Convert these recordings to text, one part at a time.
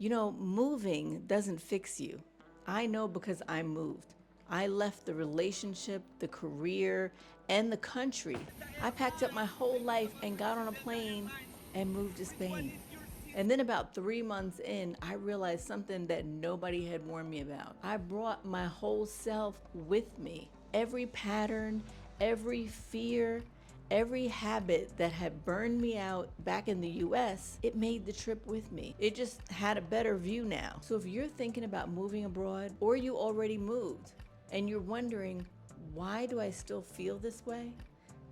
Moving doesn't fix you. I know because I moved. I left the relationship, the career, and the country. I packed up my whole life and got on a plane and moved to Spain. And then about 3 months in, I realized something that nobody had warned me about. I brought my whole self with me. Every pattern, every fear, every habit that had burned me out back in the US, it made the trip with me. It just had a better view now. So if you're thinking about moving abroad or you already moved and you're wondering, why do I still feel this way?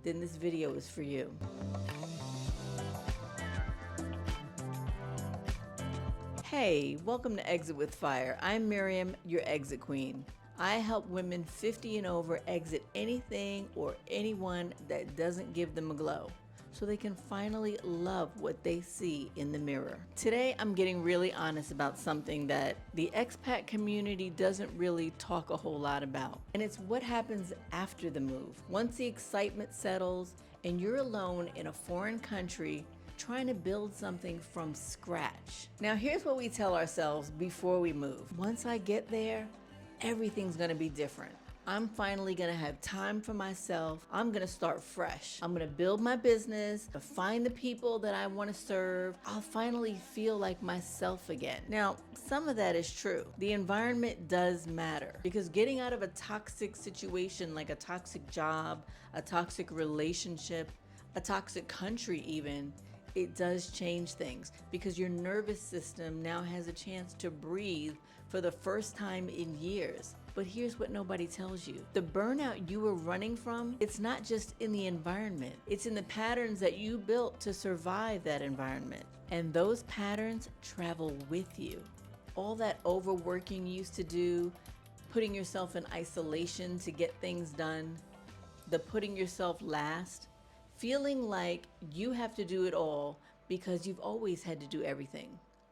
Then this video is for you. Hey, welcome to Exit with Fire. I'm Miriam, your exit queen. I help women 50 and over exit anything or anyone that doesn't give them a glow, so they can finally love what they see in the mirror. Today, I'm getting really honest about something that the expat community doesn't really talk a whole lot about, and it's what happens after the move. Once the excitement settles and you're alone in a foreign country trying to build something from scratch. Now, here's what we tell ourselves before we move. Once I get there, everything's gonna be different. I'm finally gonna have time for myself. I'm gonna start fresh. I'm gonna build my business, find the people that I wanna serve. I'll finally feel like myself again. Now, some of that is true. The environment does matter because getting out of a toxic situation like a toxic job, a toxic relationship, a toxic country even, it does change things because your nervous system now has a chance to breathe for the first time in years. But here's what nobody tells you. The burnout you were running from, it's not just in the environment. It's in the patterns that you built to survive that environment. And those patterns travel with you. All that overworking you used to do, putting yourself in isolation to get things done, the putting yourself last, feeling like you have to do it all because you've always had to do everything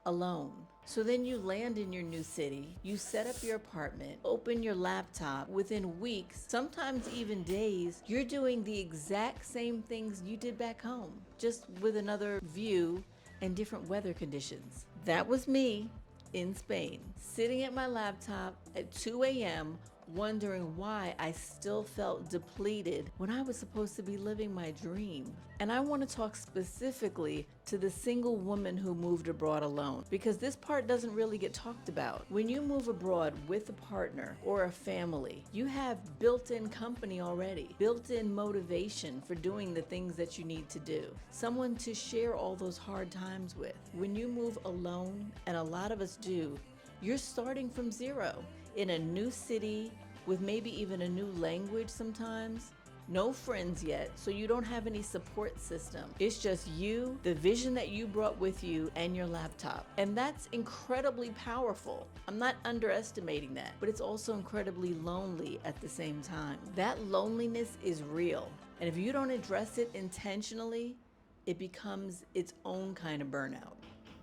alone. So then you land in your new city, you set up your apartment, open your laptop. Within weeks, sometimes even days, you're doing the exact same things you did back home, just with another view and different weather conditions. That was me in Spain, sitting at my laptop at 2 a.m., wondering why I still felt depleted when I was supposed to be living my dream. And I want to talk specifically to the single woman who moved abroad alone, because this part doesn't really get talked about. When you move abroad with a partner or a family, you have built-in company already, built-in motivation for doing the things that you need to do, someone to share all those hard times with. When you move alone, and a lot of us do, you're starting from zero in a new city with maybe even a new language sometimes. No friends yet, so you don't have any support system. It's just you, the vision that you brought with you, and your laptop. And that's incredibly powerful. I'm not underestimating that, but it's also incredibly lonely at the same time. That loneliness is real. And if you don't address it intentionally, it becomes its own kind of burnout.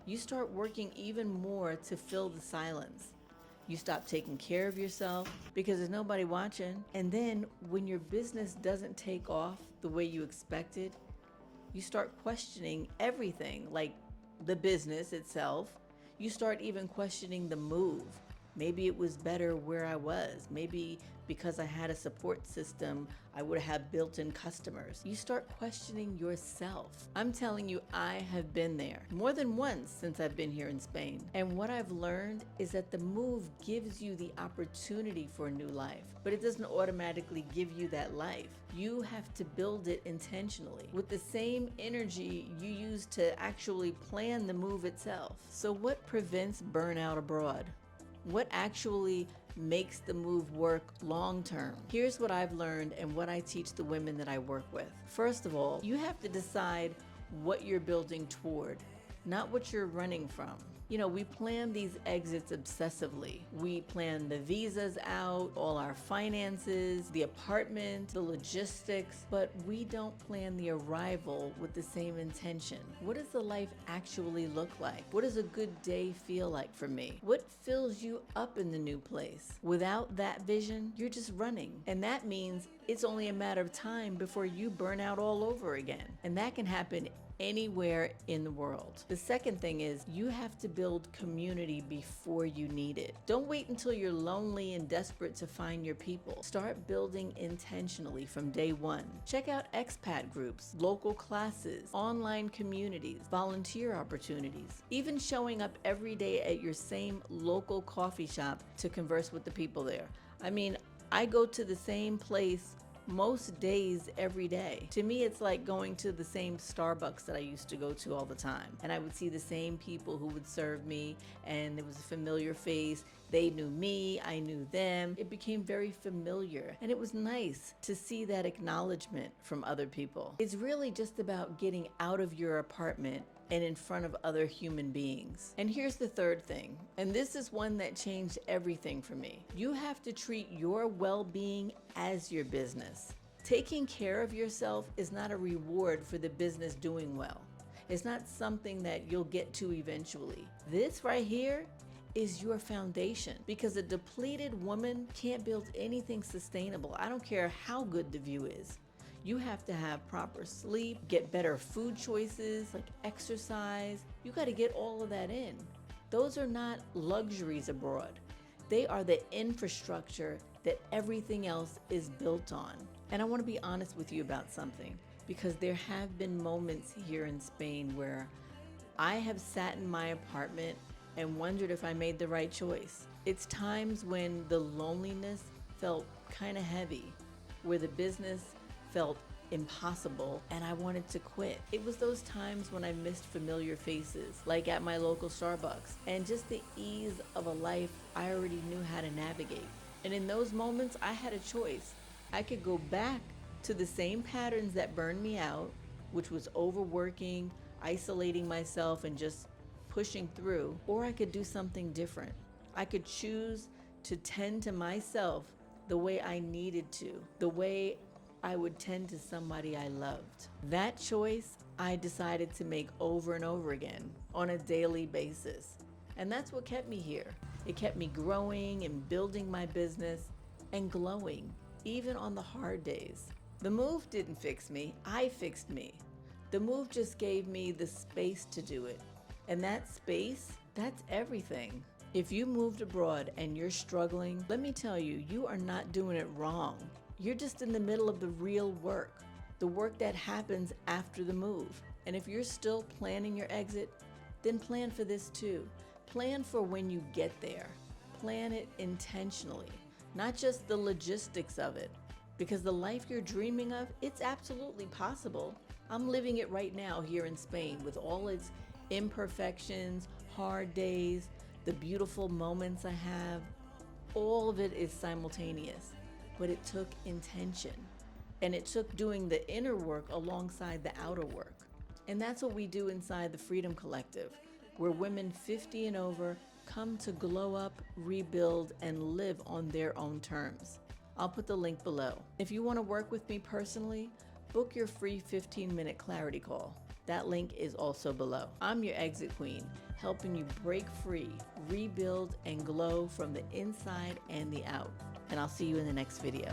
You start working even more to fill the silence. You stop taking care of yourself because there's nobody watching. And then when your business doesn't take off the way you expected, you start questioning everything, like the business itself. You start even questioning the move. Maybe it was better where I was. Maybe because I had a support system, I would have built-in customers. You start questioning yourself. I'm telling you, I have been there more than once since I've been here in Spain. And what I've learned is that the move gives you the opportunity for a new life, but it doesn't automatically give you that life. You have to build it intentionally with the same energy you use to actually plan the move itself. So what prevents burnout abroad? What actually makes the move work long term? Here's what I've learned and what I teach the women that I work with. First of all, you have to decide what you're building toward, not what you're running from. We plan these exits obsessively. We plan the visas out, all our finances, the apartment, the logistics, but we don't plan the arrival with the same intention. What does the life actually look like? What does a good day feel like for me? What fills you up in the new place? Without that vision, you're just running. And that means it's only a matter of time before you burn out all over again. And that can happen anywhere in the world. The second thing is you have to build community before you need it. Don't wait until you're lonely and desperate to find your people. Start building intentionally from day one. Check out expat groups, local classes, online communities, volunteer opportunities, even showing up every day at your same local coffee shop to converse with the people there. I mean, I go to the same place most days every day. To me, it's like going to the same Starbucks that I used to go to all the time. And I would see the same people who would serve me, and it was a familiar face. They knew me, I knew them. It became very familiar, and it was nice to see that acknowledgement from other people. It's really just about getting out of your apartment and in front of other human beings. And here's the third thing, and this is one that changed everything for me. You have to treat your well-being as your business. Taking care of yourself is not a reward for the business doing well. It's not something that you'll get to eventually. This right here is your foundation, because a depleted woman can't build anything sustainable. I don't care how good the view is. You have to have proper sleep, get better food choices, like exercise. You got to get all of that in. Those are not luxuries abroad. They are the infrastructure that everything else is built on. And I want to be honest with you about something, because there have been moments here in Spain where I have sat in my apartment and wondered if I made the right choice. It's times when the loneliness felt kind of heavy, where the business felt impossible and I wanted to quit. It was those times when I missed familiar faces, like at my local Starbucks, and just the ease of a life I already knew how to navigate. And in those moments, I had a choice. I could go back to the same patterns that burned me out, which was overworking, isolating myself, and just pushing through, or I could do something different. I could choose to tend to myself the way I needed to, the way I would tend to somebody I loved. That choice I decided to make over and over again on a daily basis. And that's what kept me here. It kept me growing and building my business and glowing, even on the hard days. The move didn't fix me, I fixed me. The move just gave me the space to do it. And that space, that's everything. If you moved abroad and you're struggling, let me tell you, you are not doing it wrong. You're just in the middle of the real work, the work that happens after the move. And if you're still planning your exit, then plan for this too. Plan for when you get there. Plan it intentionally, not just the logistics of it. Because the life you're dreaming of, it's absolutely possible. I'm living it right now here in Spain with all its imperfections, hard days, the beautiful moments I have. All of it is simultaneous. But it took intention, and it took doing the inner work alongside the outer work. And that's what we do inside the Freedom Collective, where women 50 and over come to glow up, rebuild, and live on their own terms. I'll put the link below. If you want to work with me personally, book your free 15-minute clarity call. That link is also below. I'm your exit queen, helping you break free, rebuild, and glow from the inside and the out. And I'll see you in the next video.